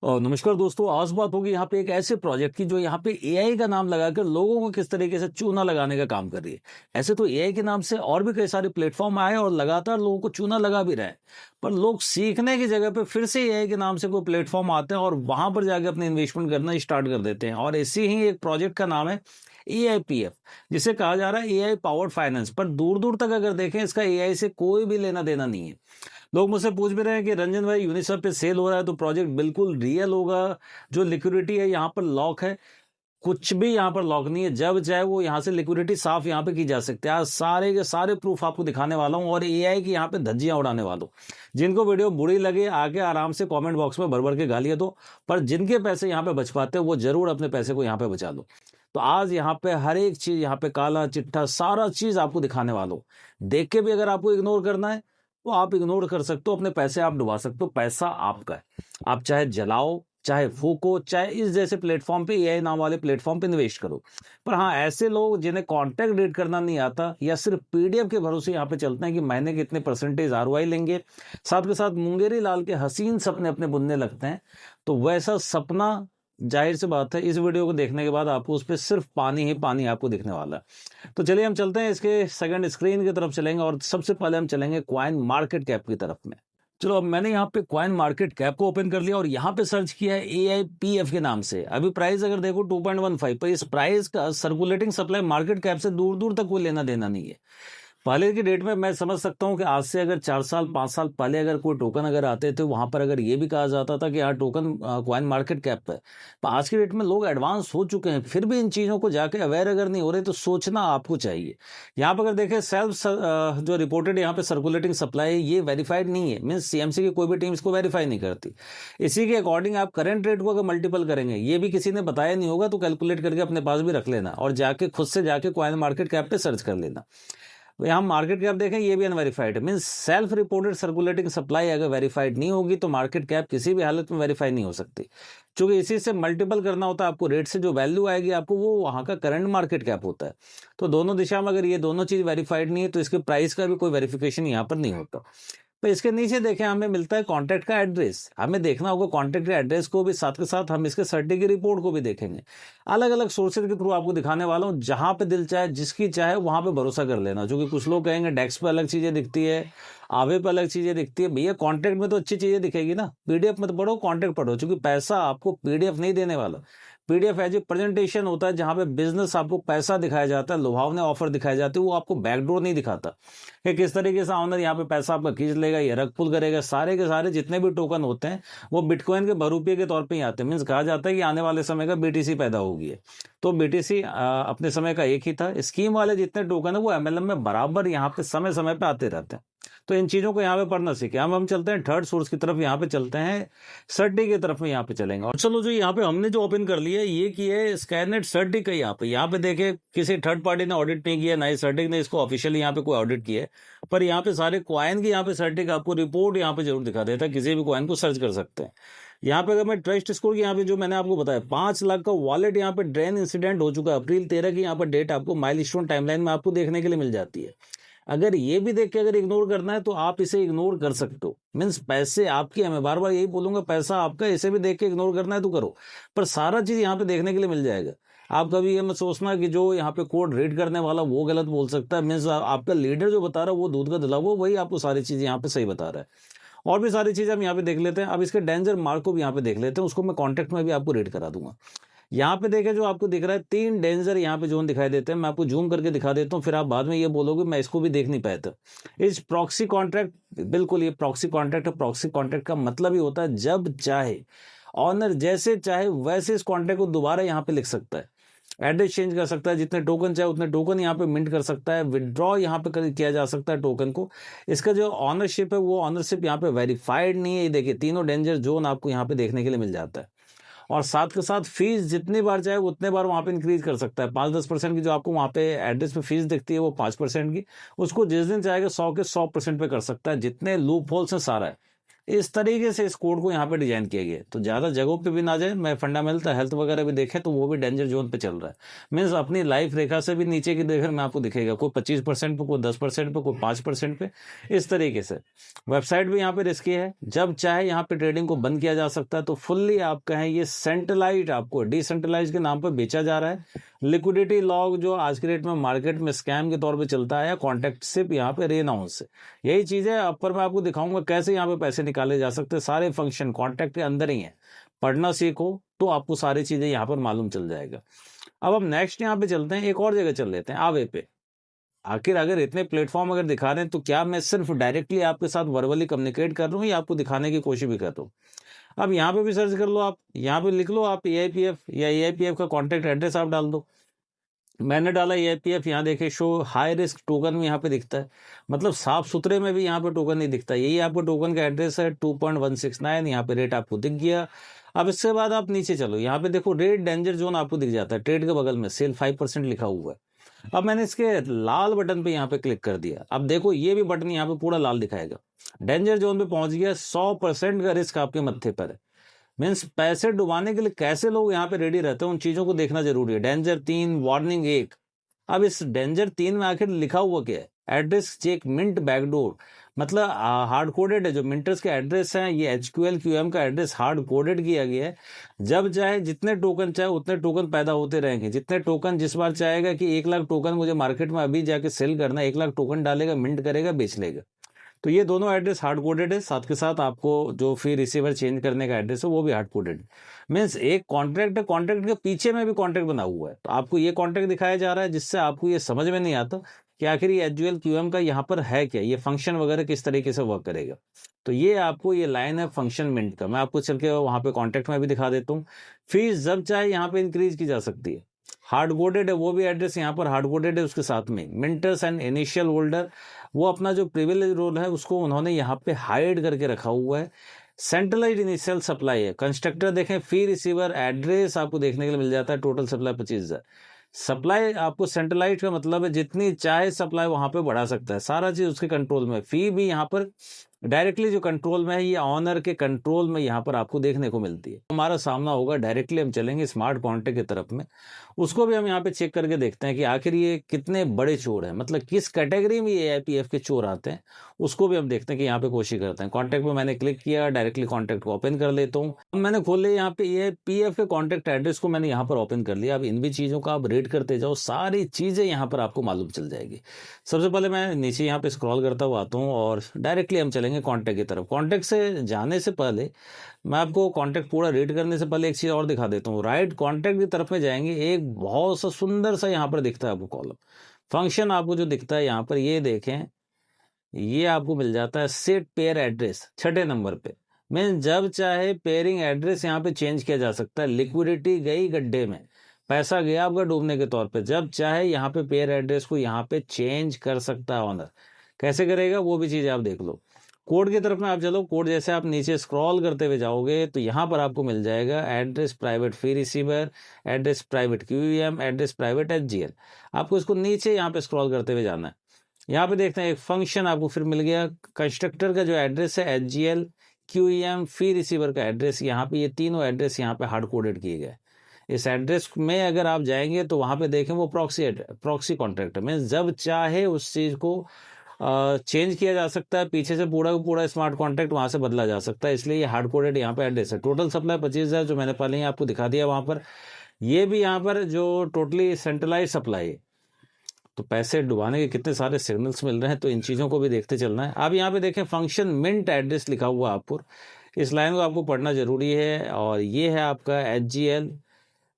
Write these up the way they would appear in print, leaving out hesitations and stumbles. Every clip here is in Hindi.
नमस्कार दोस्तों, आज बात होगी यहाँ पे एक ऐसे प्रोजेक्ट की जो यहाँ पे एआई का नाम लगाकर लोगों को किस तरीके से चूना लगाने का काम कर रही है। ऐसे तो एआई के नाम से और भी कई सारे प्लेटफॉर्म आए और लगातार लोगों को चूना लगा भी रहे हैं, पर लोग सीखने की जगह पे फिर से एआई के नाम से कोई प्लेटफॉर्म आते हैं और वहां पर जाके अपने इन्वेस्टमेंट करना स्टार्ट कर देते हैं। और ऐसी ही एक प्रोजेक्ट का नाम है एआईपीएफ, जिसे कहा जा रहा है एआई पावर्ड फाइनेंस। पर दूर दूर तक अगर देखें, इसका एआई से कोई भी लेना देना नहीं है। लोग मुझसे पूछ भी रहे हैं कि रंजन भाई, यूनिसफ पे सेल हो रहा है तो प्रोजेक्ट बिल्कुल रियल होगा? जो लिक्विडिटी है यहाँ पर लॉक है? कुछ भी यहाँ पर लॉक नहीं है। जब चाहे वो यहाँ से लिक्विडिटी साफ यहाँ पे की जा सकती है। आज सारे के सारे प्रूफ आपको दिखाने वाला हूँ और एआई की यहाँ पे धज्जियां उड़ाने वाला हूँ। जिनको वीडियो बुरी लगे आके आराम से कमेंट बॉक्स में भर भर के गालियां दो, पर जिनके पैसे यहाँ पे बच पाते हैं वो जरूर अपने पैसे को यहाँ पे बचा लो। तो आज यहाँ पे हर एक चीज, यहाँ पे काला चिट्ठा सारा चीज आपको दिखाने वाला हूँ। देख के भी अगर आपको इग्नोर करना है तो आप इग्नोर कर सकते हो, अपने पैसे आप डुबा सकते हो। पैसा आपका है, आप चाहे जलाओ, चाहे फूको, चाहे इस जैसे प्लेटफॉर्म पे, एआई नाम वाले प्लेटफॉर्म पे इन्वेस्ट करो। पर हाँ, ऐसे लोग जिन्हें कॉन्ट्रैक्ट रीड करना नहीं आता या सिर्फ पीडीएफ के भरोसे यहाँ पे चलते हैं कि महीने के इतने परसेंटेज आरओआई लेंगे, साथ के साथ मुंगेरी लाल के हसीन सपने अपने बुनने लगते हैं, तो वैसा सपना जाहिर सी बात है इस वीडियो को देखने के बाद आपको उस पर सिर्फ पानी ही पानी आपको दिखने वाला है। तो चलिए हम चलते हैं, इसके सेकंड स्क्रीन की तरफ चलेंगे और सबसे पहले हम चलेंगे कॉइन मार्केट कैप की तरफ में। चलो, अब मैंने यहाँ पे कॉइन मार्केट कैप को ओपन कर लिया और यहाँ पे सर्च किया है एआईपीएफ के नाम से। अभी प्राइस अगर देखो 2.15, पर इस प्राइस का सर्कुलेटिंग सप्लाई मार्केट कैप से दूर दूर तक कोई लेना देना नहीं है। पहले की डेट में मैं समझ सकता हूं कि आज से अगर 4 साल 5 साल पहले अगर कोई टोकन अगर आते थे, वहां पर अगर ये भी कहा जाता था कि यार टोकन कॉइन मार्केट कैप पे। पर आज की डेट में लोग एडवांस हो चुके हैं, फिर भी इन चीज़ों को जाके अवेयर अगर नहीं हो रहे तो सोचना आपको चाहिए। यहाँ पर अगर देखें, सेल्फ जो रिपोर्टेड यहाँ पे सर्कुलेटिंग सप्लाई, ये वेरीफाइड नहीं है। मीन्स सीएमसी की कोई भी टीम इसको वेरीफाई नहीं करती। इसी के अकॉर्डिंग आप करंट रेट को अगर मल्टीपल करेंगे, ये भी किसी ने बताया नहीं होगा, तो कैलकुलेट करके अपने पास भी रख लेना और जाके खुद से जाके कॉइन मार्केट कैप पे सर्च कर लेना। तो यहाँ मार्केट कैप देखें, ये भी अनवेरीफाइड है। Means self reported circulating supply अगर वेरीफाइड नहीं होगी तो मार्केट कैप किसी भी हालत में वेरीफाई नहीं हो सकती, क्योंकि इसी से मल्टीपल करना होता है आपको। रेट से जो वैल्यू आएगी आपको, वो वहाँ का करंट मार्केट कैप होता है। तो दोनों दिशा में अगर ये दोनों चीज वेरीफाइड नहीं है तो इसके प्राइस का भी कोई वेरिफिकेशन यहाँ पर नहीं होता। तो इसके नीचे देखें, हमें मिलता है कॉन्टैक्ट का एड्रेस। हमें देखना होगा कॉन्टैक्ट के एड्रेस को भी, साथ के साथ हम इसके सर्टी की रिपोर्ट को भी देखेंगे। अलग अलग सोर्सेज के थ्रू आपको दिखाने वाला हूँ। जहां पे दिल चाहे, जिसकी चाहे, वहां पे भरोसा कर लेना। क्योंकि कुछ लोग कहेंगे डेस्क पे अलग चीजें दिखती है, आवे पे अलग चीजें दिखती है। भैया, कॉन्टैक्ट में तो अच्छी चीजें दिखेगी ना, पीडीएफ में तो पढ़ो, कॉन्टैक्ट पढ़ो। क्योंकि पैसा आपको पीडीएफ नहीं देने वाला। पीडीएफ एज ए प्रेजेंटेशन होता है, जहां पे बिजनेस आपको पैसा दिखाया जाता है, लुभावने ऑफर दिखाए जाते हैं। वो आपको बैकडोर नहीं दिखाता कि किस तरीके से ऑनर यहाँ पे पैसा आपका खींच लेगा या रग पुल करेगा। सारे के सारे जितने भी टोकन होते हैं वो बिटकॉइन के बरूपे के तौर पे ही आते हैं। मीन्स कहा जाता है कि आने वाले समय का बीटीसी पैदा होगी है। तो बीटीसी अपने समय का एक ही था। स्कीम वाले जितने टोकन है वो एमएलएम में बराबर यहाँ पे समय समय पे आते रहते हैं। तो इन चीजों को यहाँ पे पढ़ना सीखे। हम चलते हैं थर्ड सोर्स की तरफ, यहाँ पे चलते हैं सर्टी की तरफ में, यहाँ पे चलेंगे। और चलो, जो यहाँ पे हमने जो ओपन कर लिया है, ये की है स्कैननेट सर्टी का। यहाँ पे देखे, किसी थर्ड पार्टी ने ऑडिट नहीं किया, ना ही सर्टी ने इसको ऑफिशियली यहाँ पे कोई ऑडिट किया है। पर यहाँ पे सारे कॉइन की यहाँ पे सर्टी का आपको रिपोर्ट यहाँ पे जरूर दिखा देता है। किसी भी कॉइन को सर्च कर सकते हैं। यहाँ पे अगर मैं ट्रस्ट स्कोर की, यहाँ पे जो मैंने आपको बताया 5 लाख का वॉलेट यहाँ पे ड्रेन इंसिडेंट हो चुका है। अप्रैल 13 की यहाँ पर डेट आपको माइलस्टोन टाइमलाइन में आपको देखने के लिए मिल जाती है। अगर ये भी देख के अगर इग्नोर करना है तो आप इसे इग्नोर कर सकते हो। मीन्स पैसे आपके हैं, मैं बार बार यही बोलूंगा, पैसा आपका। इसे भी देख के इग्नोर करना है तो करो, पर सारा चीज यहाँ पे देखने के लिए मिल जाएगा। आप कभी ये मत सोचना कि जो यहाँ पे कोड रीड करने वाला वो गलत बोल सकता है। मीन्स आपका लीडर जो बता रहा है वो दूध का धुला, वो वही आपको सारी चीजें यहाँ पे सही बता रहा है। और भी सारी चीजें हम यहाँ पे देख लेते हैं। अब इसके डेंजर मार्क को भी यहाँ पे देख लेते हैं, उसको मैं कॉन्टेक्ट में भी आपको रीड करा दूंगा। यहाँ पे देखें, जो आपको दिख रहा है 3 डेंजर यहाँ पे जोन दिखाई देते हैं। मैं आपको जूम करके दिखा देता हूँ, फिर आप बाद में ये बोलोगे मैं इसको भी देख नहीं पाया था। इस प्रॉक्सी कॉन्ट्रैक्ट, बिल्कुल ये प्रॉक्सी कॉन्ट्रैक्ट है। प्रॉक्सी कॉन्ट्रैक्ट का मतलब ही होता है जब चाहे ऑनर जैसे चाहे वैसे इस कॉन्ट्रैक्ट को दोबारा यहाँ पे लिख सकता है, एड्रेस चेंज कर सकता है, जितने टोकन चाहे उतने टोकन यहाँ पे मिंट कर सकता है, विदड्रॉ यहाँ पे किया जा सकता है टोकन को। इसका जो ऑनरशिप है वो ऑनरशिप यहाँ पे वेरीफाइड नहीं है। ये देखिए, तीनों डेंजर जोन आपको यहाँ पे देखने के लिए मिल जाता है। और साथ के साथ फीस जितनी बार चाहे उतने बार वहाँ पे इंक्रीज कर सकता है। 5-10% की जो आपको वहाँ पे एड्रेस पे फीस दिखती है वो 5% की, उसको जिस दिन चाहेगा 100 के 100% पे कर सकता है। जितने लूप होल्स हैं सारा है। इस तरीके से इस कोड को यहाँ पे डिजाइन किया गया है। तो ज़्यादा जगहों पे भी ना जाए, मैं फंडामेंटल हेल्थ वगैरह भी देखें तो वो भी डेंजर जोन पे चल रहा है। मीन्स अपनी लाइफ रेखा से भी नीचे की देखें में आपको दिखेगा, कोई 25% पे, कोई 10% पे, कोई 5% पे, इस तरीके से। वेबसाइट भी यहाँ पे रिस्की है, जब चाहे यहाँ पे ट्रेडिंग को बंद किया जा सकता है। तो फुल्ली आप कहें ये सेंट्रलाइज आपको डिसेंट्रलाइज के नाम पर बेचा जा रहा है। लिक्विडिटी लॉग जो आज के डेट में मार्केट में स्कैम के तौर पे चलता है, कॉन्टेक्ट सिप यहाँ पे रेनाउंस से, यही चीज़ है। अपर मैं आपको दिखाऊंगा कैसे यहाँ पे पैसे निकाले जा सकते हैं। सारे फंक्शन कॉन्ट्रैक्ट के अंदर ही है, पढ़ना सीखो तो आपको सारी चीज़ें यहाँ पर मालूम चल जाएगा। अब हम नेक्स्ट यहाँ पे चलते हैं, एक और जगह चल लेते हैं, आवे पे। आखिर अगर इतने प्लेटफॉर्म अगर दिखा रहे हैं तो क्या मैं सिर्फ डायरेक्टली आपके साथ वर्बली कम्युनिकेट कर रहा हूँ या आपको दिखाने की कोशिश भी कर रहा हूँ। अब यहाँ पे भी सर्च कर लो, आप यहाँ पे लिख लो आप AIPF या AIPF का कॉन्टैक्ट एड्रेस आप डाल दो। मैंने डाला AIPF, यहाँ देखे शो हाई रिस्क टोकन में यहाँ पे दिखता है, मतलब साफ सुथरे में भी यहाँ पे टोकन नहीं दिखता। यही आपको टोकन का एड्रेस है 2.169, यहाँ पे रेट आपको दिख गया। अब इसके बाद आप नीचे चलो, यहाँ पे देखो रेट डेंजर जोन आपको दिख जाता है, ट्रेड के बगल में सेल 5% लिखा हुआ है। अब मैंने इसके लाल बटन पे यहाँ पे क्लिक कर दिया। अब देखो ये भी बटन यहाँ पे पूरा लाल दिखाएगा, डेंजर जोन पे पहुंच गया। 100% का रिस्क आपके मत्थे पर है। मीन्स पैसे डुबाने के लिए कैसे लोग यहाँ पे रेडी रहते हैं, उन चीजों को देखना जरूरी है। Danger 3, warning 1। अब इस डेंजर 3 में आखिर लिखा हुआ क्या है? एड्रेस चेक मिंट बैकडोर, मतलब हार्ड कोडेड है। जो मिंटर्स के एड्रेस हैं, ये HQL QM का एड्रेस हार्ड कोडेड किया गया है। जब चाहे जितने टोकन चाहे उतने टोकन पैदा होते रहेंगे। जितने टोकन जिस बार चाहेगा कि 1 लाख टोकन मुझे मार्केट में अभी जाके सेल करना, 1 लाख टोकन डालेगा, मिंट करेगा, बेच लेगा। तो ये दोनों एड्रेस हार्ड कोडेड है। साथ के साथ आपको जो फी रिसीवर चेंज करने का एड्रेस है वो भी हार्ड कोडेड। मीन्स एक कॉन्ट्रैक्ट है, कॉन्ट्रैक्ट के पीछे में भी कॉन्ट्रैक्ट बना हुआ है। तो आपको ये कॉन्ट्रैक्ट दिखाया जा रहा है, जिससे आपको ये समझ में नहीं आता कि आखिर ये HUL QM का यहाँ पर है क्या, ये फंक्शन वगैरह किस तरीके से वर्क करेगा। तो ये आपको ये लाइन है फंक्शन मिंट का। मैं आपको चल के वहाँ पे कॉन्ट्रैक्ट में भी दिखा देता हूँ। फीस जब चाहे यहाँ पे इंक्रीज की जा सकती है। हार्ड कोडेड है, वो भी एड्रेस यहाँ पर हार्ड कोडेड है। उसके साथ में मिंटर्स एंड इनिशियल होल्डर, वो अपना जो प्रिविलेज रोल है उसको उन्होंने यहाँ पे हाइड करके रखा हुआ है। सेंट्रलाइज इनिशियल सप्लाई है। कंस्ट्रक्टर देखें, फी रिसीवर एड्रेस आपको देखने के लिए मिल जाता है। Total supply 25,000। सप्लाई आपको सेंट्रलाइज का मतलब है जितनी चाहे सप्लाई वहां पे बढ़ा सकता है, सारा चीज उसके कंट्रोल में। फी भी यहाँ पर डायरेक्टली जो कंट्रोल में है, ये ऑनर के कंट्रोल में यहाँ पर आपको देखने को मिलती है। हमारा सामना होगा, डायरेक्टली हम चलेंगे स्मार्ट कॉन्ट्रैक्ट की तरफ में, उसको भी हम यहाँ पे चेक करके देखते हैं कि आखिर ये कितने बड़े चोर हैं, मतलब किस कैटेगरी में ये AIPF के चोर आते हैं। उसको भी हम देखते हैं कि यहाँ पे कोशिश करते हैं। कॉन्ट्रैक्ट में मैंने क्लिक किया, डायरेक्टली कॉन्ट्रैक्ट को ओपन कर लेता हूँ। मैंने खोले यहाँ पे AIPF के कॉन्ट्रैक्ट एड्रेस को मैंने यहाँ पर ओपन कर लिया। अब इन भी चीज़ों का आप रेड करते जाओ, सारी चीज़ें यहाँ पर आपको मालूम चल जाएगी। सबसे पहले मैं नीचे यहाँ पे स्क्रॉल करता हुआ आता हूँ और डायरेक्टली हम चलेंगे कॉन्ट्रैक्ट की तरफ। कॉन्ट्रैक्ट से जाने से पहले मैं आपको कॉन्ट्रैक्ट पूरा रीड करने से पहले एक चीज़ और दिखा देता हूँ। राइट कॉन्ट्रैक्ट की तरफ में जाएंगे, एक बहुत सा सुंदर सा यहाँ पर दिखता है आपको कॉलम फंक्शन। आपको जो दिखता है यहाँ पर, ये देखें, ये आपको मिल जाता है सेट पेयर एड्रेस 6ठे नंबर पे। मीन जब चाहे पेयरिंग एड्रेस यहाँ पे चेंज किया जा सकता है। लिक्विडिटी गई गड्ढे में, पैसा गया आपका डूबने के तौर पे, जब चाहे यहाँ पे पेयर एड्रेस को यहाँ पे चेंज कर सकता है ऑनर। कैसे करेगा वो भी चीज़ आप देख लो। कोड की तरफ में आप चलो, कोड जैसे आप नीचे स्क्रॉल करते हुए जाओगे तो यहाँ पर आपको मिल जाएगा address private fee receiver, address private QEM, address private HGL। आपको इसको नीचे यहाँ पे स्क्रॉल करते हुए जाना है। यहाँ पे देखते हैं एक फंक्शन आपको फिर मिल गया। कंस्ट्रक्टर का जो एड्रेस है, HGL, QEM, फी रिसीवर का एड्रेस, यहाँ पे ये तीनों एड्रेस यहाँ पे हार्ड कोडेड किए गए। इस एड्रेस में अगर आप जाएंगे तो वहाँ पे देखें वो प्रॉक्सी कॉन्ट्रैक्ट में जब चाहे उस चीज़ को चेंज किया जा सकता है। पीछे से पूरा का पूरा स्मार्ट कॉन्ट्रैक्ट वहाँ से बदला जा सकता है, इसलिए ये हार्ड कोडेड यहाँ पे एड्रेस है। टोटल सप्लाई 25,000 जो मैंने पहले ही आपको दिखा दिया वहाँ पर। ये भी यहाँ पर जो टोटली सेंट्रलाइज सप्लाई है, तो पैसे डुबाने के कितने सारे सिग्नल्स मिल रहे हैं, तो इन चीज़ों को भी देखते चलना है। अब यहाँ पे देखें फंक्शन मिंट एड्रेस लिखा हुआ आपको, इस लाइन को आपको पढ़ना जरूरी है। और ये है आपका HGL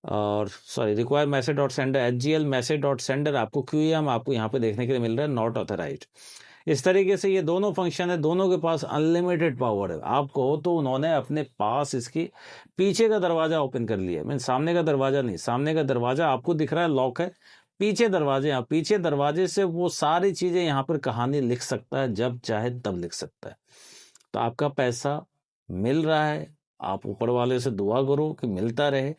और require message dot sender, HGL message dot sender, आपको QEM आपको यहाँ पे देखने के लिए मिल रहा है नॉट ऑथराइज्ड। इस तरीके से ये दोनों फंक्शन है, दोनों के पास अनलिमिटेड पावर है। आपको तो उन्होंने अपने पास इसकी पीछे का दरवाजा ओपन कर लिया, मीन सामने का दरवाजा नहीं। सामने का दरवाजा आपको दिख रहा है लॉक है, पीछे दरवाजे, यहाँ पीछे दरवाजे से वो सारी चीजें यहाँ पर कहानी लिख सकता है, जब चाहे तब लिख सकता है। तो आपका पैसा मिल रहा है, आप ऊपर वाले से दुआ करो कि मिलता रहे।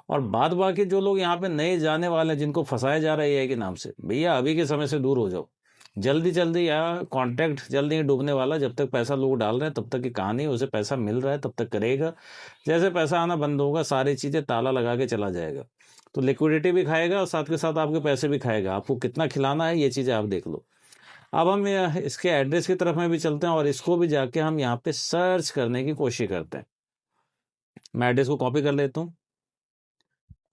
और बाद बाकी जो लोग यहाँ पे नए जाने वाले हैं, जिनको फंसाया जा रहा है AI के नाम से, भैया अभी के समय से दूर हो जाओ। जल्दी जल्दी या कॉन्ट्रैक्ट जल्दी ही डूबने वाला, जब तक पैसा लोग डाल रहे हैं तब तक की कहानी, उसे पैसा मिल रहा है तब तक करेगा, जैसे पैसा आना बंद होगा सारी चीज़ें ताला लगा के चला जाएगा। तो लिक्विडिटी भी खाएगा और साथ के साथ आपके पैसे भी खाएगा, आपको कितना खिलाना है ये चीज़ें आप देख लो। अब हम इसके एड्रेस की तरफ में भी चलते हैं और इसको भी जाके हम यहाँ पे सर्च करने की कोशिश करते हैं। मैं एड्रेस को कॉपी कर लेता हूँ।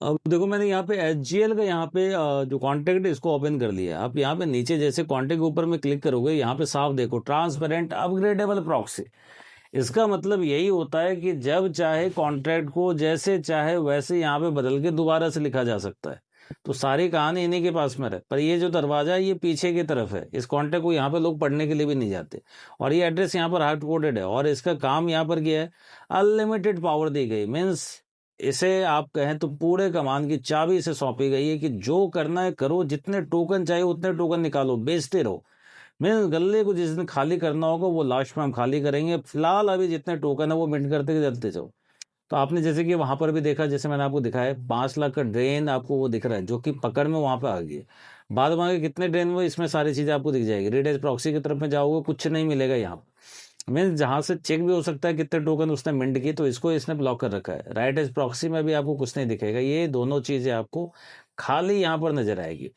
अब देखो मैंने यहाँ पे HGL का यहाँ पे जो कॉन्टैक्ट है इसको ओपन कर लिया। आप यहाँ पे नीचे जैसे कॉन्टैक्ट के ऊपर में क्लिक करोगे, यहाँ पे साफ देखो ट्रांसपेरेंट अपग्रेडेबल प्रॉक्सी। इसका मतलब यही होता है कि जब चाहे कॉन्ट्रैक्ट को जैसे चाहे वैसे यहाँ पे बदल के दोबारा से लिखा जा सकता है। तो सारी कहानी इन्हीं के पास में है, पर ये जो दरवाजा है ये पीछे की तरफ है, इस कॉन्टैक्ट को यहाँ पे लोग पढ़ने के लिए भी नहीं जाते। और ये एड्रेस यहाँ पर हार्ड कोडेड है और इसका काम यहाँ पर किया है, अनलिमिटेड पावर दी गई। मीन्स इसे आप कहें तो पूरे कमान की चाबी इसे सौंपी गई है कि जो करना है करो, जितने टोकन चाहिए उतने टोकन निकालो, बेचते रहो। मीन्स गले को जिस दिन खाली करना होगा वो लास्ट में हम खाली करेंगे, फिलहाल अभी जितने टोकन है वो मिंट करते चलते जाओ। तो आपने जैसे कि वहां पर भी देखा, जैसे मैंने आपको दिखाया 5 लाख का ड्रेन आपको वो दिख रहा है जो कि पकड़ में वहां पे आ गई है। बाद में कितने ड्रेन में इसमें सारी चीजें आपको दिख जाएगी। रेड एज प्रॉक्सी की तरफ में जाओगे कुछ नहीं मिलेगा यहाँ। मीन्स जहां से चेक भी हो सकता है कितने टोकन उसने मिंट की, तो इसको इसने ब्लॉक कर रखा है। राइट एज प्रॉक्सी में भी आपको कुछ नहीं दिखेगा, ये दोनों चीजें आपको खाली यहाँ पर नजर आएगी।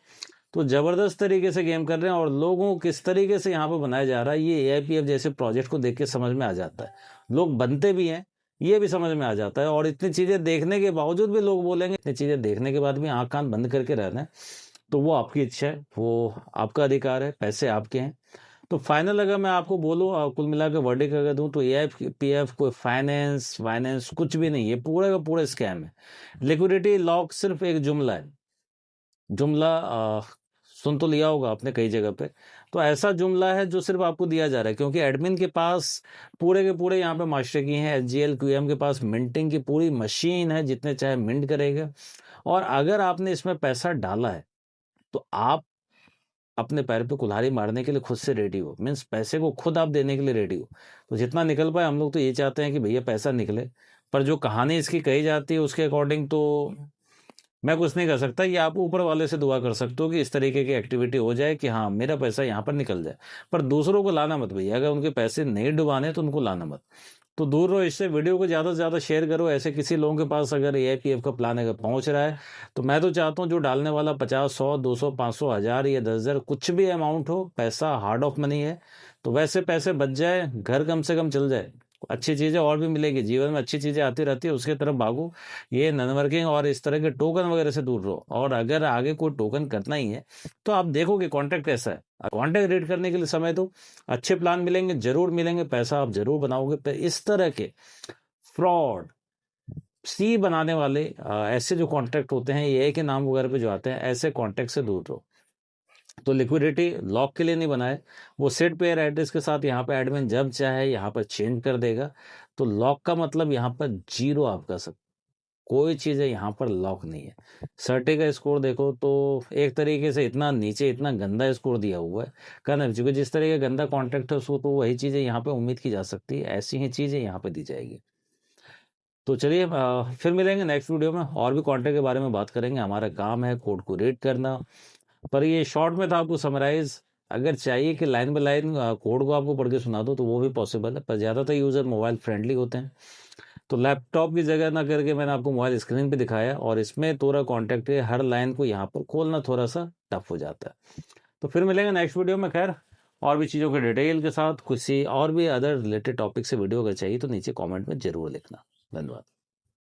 तो जबरदस्त तरीके से गेम कर रहे हैं और लोगों को किस तरीके से यहाँ पर बनाया जा रहा है ये AIPF जैसे प्रोजेक्ट को देख के समझ में आ जाता है। लोग बनते भी हैं, ये भी समझ में आ जाता है। और इतनी चीजें देखने के बावजूद भी लोग बोलेंगे, इतनी चीजें देखने के बाद भी आंख कान बंद करके रहना है, तो वो आपकी इच्छा है, वो आपका अधिकार है, पैसे आपके हैं। तो फाइनल अगर मैं आपको बोलूँ, कुल मिलाकर वर्डिक्ट अगर दूं, तो AIPF कोई फाइनेंस कुछ भी नहीं है, पूरा का पूरा स्कैम है। लिक्विडिटी लॉक सिर्फ एक जुमला है। जुमला सुन तो लिया होगा आपने कई जगह पे। तो ऐसा जुमला है जो सिर्फ आपको दिया जा रहा है, क्योंकि एडमिन के पास पूरे के पूरे यहाँ पे मास्टर की हैं। HGL QM के पास मिंटिंग की पूरी मशीन है, जितने चाहे मिंट करेगा। और अगर आपने इसमें पैसा डाला है तो आप अपने पैर पे कुल्हाड़ी मारने के लिए खुद से रेडी हो। मीन्स पैसे को खुद आप देने के लिए रेडी हो। तो जितना निकल पाए, हम लोग तो ये चाहते हैं कि भैया पैसा निकले, पर जो कहानी इसकी कही जाती है उसके अकॉर्डिंग तो मैं कुछ नहीं कर सकता। ये आप ऊपर वाले से दुआ कर सकते हो कि इस तरीके की एक्टिविटी हो जाए कि हाँ मेरा पैसा यहाँ पर निकल जाए। पर दूसरों को लाना मत भैया, अगर उनके पैसे नहीं डुबाने तो उनको लाना मत। तो दूर रहो इससे। वीडियो को ज़्यादा से ज़्यादा शेयर करो। ऐसे किसी लोगों के पास अगर AIPF का प्लान अगर पहुंच रहा है, तो मैं तो चाहता हूँ जो डालने वाला 50, 100, 200, 500, 1000 या 10,000 कुछ भी अमाउंट हो, पैसा हार्ड ऑफ मनी है, तो वैसे पैसे बच जाए, घर कम से कम चल जाए, अच्छी चीज़ें और भी मिलेगी। जीवन में अच्छी चीज़ें आती रहती है, उसके तरफ भागो। ये नेटवर्किंग और इस तरह के टोकन वगैरह से दूर रहो। और अगर आगे कोई टोकन करना ही है तो आप देखो कि कॉन्ट्रैक्ट कैसा है, कॉन्ट्रैक्ट रीड करने के लिए समय दो। अच्छे प्लान मिलेंगे, जरूर मिलेंगे, पैसा आप जरूर बनाओगे। पर इस तरह के फ्रॉड सी बनाने वाले ऐसे जो कॉन्ट्रैक्ट होते हैं, AI के नाम वगैरह पे जो आते हैं, ऐसे कॉन्ट्रैक्ट से दूर रहो। तो लिक्विडिटी लॉक के लिए नहीं बनाए, वो सेट पेयर एड्रेस के साथ यहाँ पे एडमिन जब चाहे यहाँ पर चेंज कर देगा। तो लॉक का मतलब यहाँ पर जीरो आपका सब, कोई चीज़ है यहाँ पर लॉक नहीं है। सर्टे का स्कोर देखो तो एक तरीके से इतना नीचे, इतना गंदा स्कोर दिया हुआ है। कारण क्योंकि जिस तरह का गंदा कॉन्ट्रैक्ट है उसको, तो वही चीज़ें यहाँ पे उम्मीद की जा सकती है, ऐसी ही चीज़ें यहाँ पे दी जाएगी। तो चलिए फिर मिलेंगे नेक्स्ट वीडियो में, और भी कॉन्ट्रैक्ट के बारे में बात करेंगे। हमारा काम है कोड को रीड करना, पर ये शॉर्ट में था आपको समराइज। अगर चाहिए कि लाइन बाय लाइन कोड को आपको पढ़ के सुना दो तो वो भी पॉसिबल है, पर ज़्यादातर यूज़र मोबाइल फ्रेंडली होते हैं। तो लैपटॉप की जगह ना करके मैंने आपको मोबाइल स्क्रीन पे दिखाया, और इसमें थोड़ा कॉन्टैक्ट है, हर लाइन को यहाँ पर खोलना थोड़ा सा टफ हो जाता है। तो फिर मिलेंगे नेक्स्ट वीडियो में। खैर, और भी चीज़ों के डिटेल के साथ, किसी और भी अदर रिलेटेड टॉपिक से वीडियो अगर चाहिए तो नीचे कॉमेंट में जरूर लिखना। धन्यवाद।